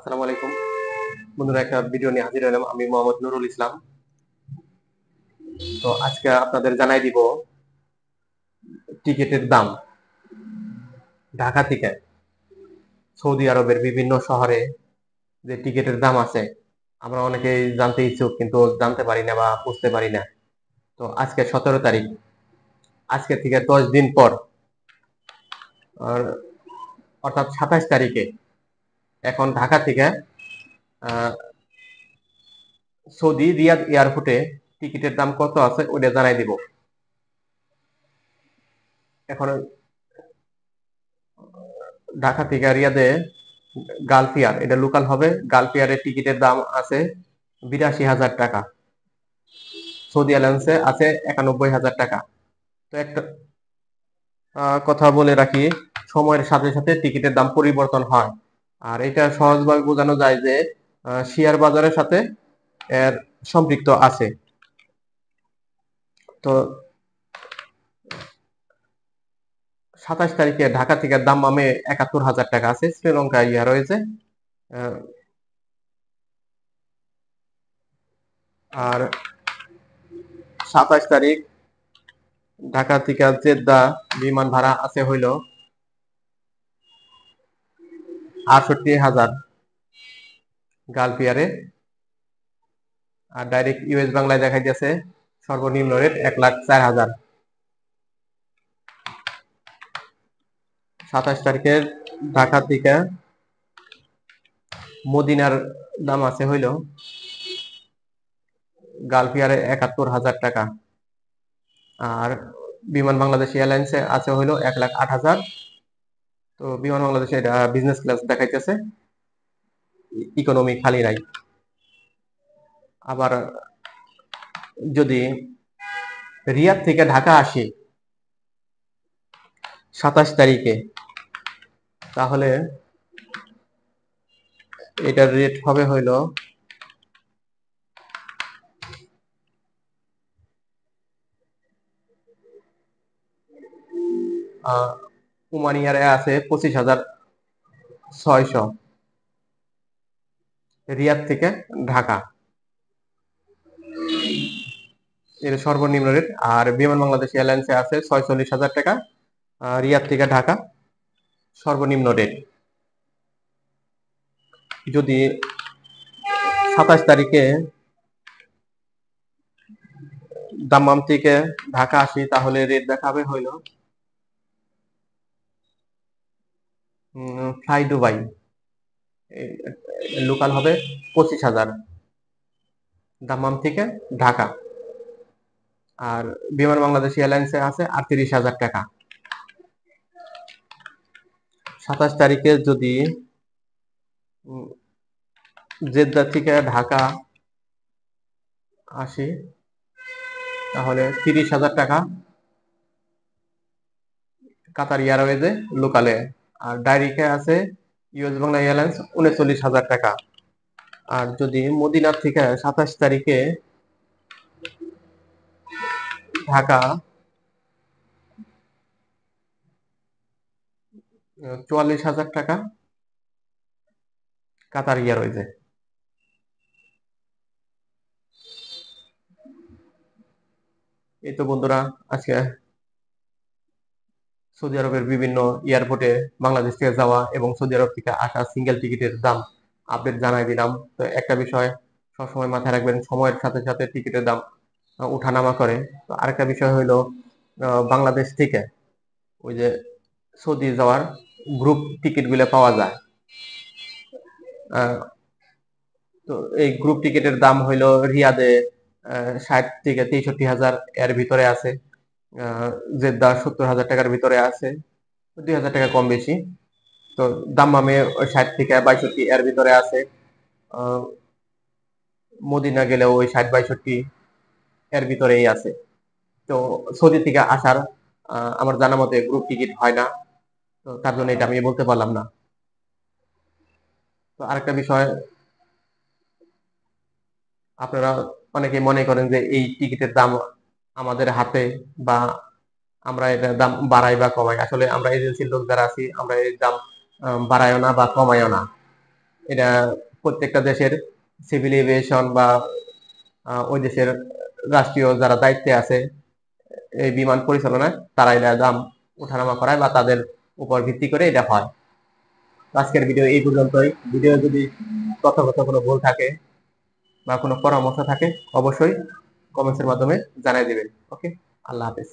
আসসালামু আলাইকুম বন্ধুরা, একটা ভিডিও নিয়ে হাজির হলাম। আমি মোহাম্মদ নুরুল ইসলাম। তো আজকে আপনাদের জানাই দিব টিকিটের দাম ঢাকা থেকে সৌদি আরবের বিভিন্ন শহরে যে টিকিটের দাম আছে। আমরা অনেকেই জানতে ইচ্ছুক, কিন্তু জানতে পারি না বা বুঝতে পারি না। তো আজকে 17 তারিখ, আজকে থেকে 10 দিন পর, আর অর্থাৎ 27 তারিখে এখন ঢাকা থেকে আহ, সৌদি রিয়াদ এয়ারপোর্টে টিকিটের দাম কত আছে ওটা জানাই দিব। এখন ঢাকা থেকে রিয়াদে গালফ এয়ার, এটা লোকাল হবে। গালফ এয়ারের টিকিটের দাম আছে 82,000 টাকা। সৌদি এয়ারলাইন্সে আছে 91,000 টাকা। তো একটা কথা বলে রাখি, সময়ের সাথে সাথে টিকিটের দাম পরিবর্তন হয়। আর এটা সহজভাবে বোঝানো যায় যে শেয়ার বাজারের সাথে এর সম্পৃক্ত আছে। তো 27 তারিখে ঢাকা থেকে দাম নামে 71,000 টাকা আছে। শ্রীলঙ্কা ইয়া রয়েছে। আহ, আর 27 তারিখ ঢাকা থেকে জেদ্দা বিমান ভাড়া আছে হইল 68,000 গালফ এয়ারে। আর ডাইরেক্ট ইউএস বাংলায় দেখাই দিয়েছে সর্বনিম্ন রেট 1,04,000। 27 তারিখের ঢাকা থেকে মদিনার দাম আছে হইল গালফ এয়ারে 71,000 টাকা। আর বিমান বাংলাদেশ এয়ারলাইন্সে আছে হইল 1,08,000। তো বিমান বাংলাদেশে এটা বিজনেস ক্লাস দেখাইতেছে, ইকোনমি খালি নাই। আবার যদি রিয়াদ থেকে ঢাকা আসি 27 তারিখে, তাহলে এটার রেট হবে হইল ওমান এয়ারে আছে 25,600 রিয়াদ থেকে ঢাকা, এর সর্বনিম্ন রেট। আর বিমান বাংলাদেশ এয়ারলাইন্সে আছে 46,000 টাকা রিয়াদ থেকে ঢাকা, সর্বনিম্ন রেট। যদি 27 তারিখে দাম্মাম থেকে ঢাকা আসি, তাহলে রেট দেখাবে হইল ফ্লাই দুবাই, লোকাল হবে 25,000 দাম্মাম থেকে ঢাকা। আর বিমান বাংলাদেশ এয়ারলাইন্সে আছে 38,000 টাকা। 27 তারিখে যদি জেদ্দা থেকে ঢাকা আসি, তাহলে 30,000 টাকা কাতার এয়ারওয়েজে লোকালে। আর ডাইরেক্টে আছে ইউএস বাংলা এয়ারলাইন্স 39,000 টাকা। আর যদি মদিনার থেকে 27 তারিখে ঢাকা 44,000 টাকা কাতার এয়ারওয়েজে। এই তো বন্ধুরা, আজকে সৌদি আরবের বিভিন্ন এয়ারপোর্টে বাংলাদেশ থেকে যাওয়া এবং সৌদি আরব থেকে আসা সিঙ্গেল টিকিটের দাম আপডেট জানাই দিলাম। তো একটা বিষয় সবসময় মাথায় রাখবেন, সময়ের সাথে সাথে টিকিটের দাম উঠানামা করে। তো আরেকটা বিষয় হইলো, বাংলাদেশ থেকে ওই যে সৌদি যাওয়ার গ্রুপ টিকিট গুলো পাওয়া যায়। তো এই গ্রুপ টিকিটের দাম হইলো রিয়াদে 60 থেকে 63,000 এর ভিতরে আছে। জেদ্দা 70,000 টাকার ভিতরে আছে, 2,000 টাকা কম বেশি। তো দাম্মামে 60 থেকে 62 এর ভিতরে আছে। মদিনা গেলেও ওই 60-62 এর ভিতরেই আছে। তো সৌদি থেকে আসার আমার জানা মতে গ্রুপ টিকিট হয় না, তো তার জন্য এটা আমি বলতে পারলাম না। তো আরেকটা বিষয়, আপনারা অনেকে মনে করেন যে এই টিকিটের দাম আমাদের হাতে, বা আমরা এটার দাম বাড়াই বা কমাই। আসলে আমরা এজেন্সির লোক যারা আছি, আমরা এর দাম বাড়াইও না বা কমাইও না। এটা প্রত্যেকটা দেশের সিভিল এভিয়েশন বা ওই দেশের রাষ্ট্রীয় যারা দায়িত্বে আছে এই বিমান পরিচালনায়, তারা এটা দাম ওঠানামা করায় বা তাদের উপর ভিত্তি করে এটা হয়। আজকের ভিডিও এই পর্যন্তই। ভিডিও যদি তথ্যগত কোনো ভুল থাকে বা কোনো পরামর্শ থাকে অবশ্যই কমেন্টসের মাধ্যমে জানাই দিবেন। ওকে, আল্লাহ হাফেজ।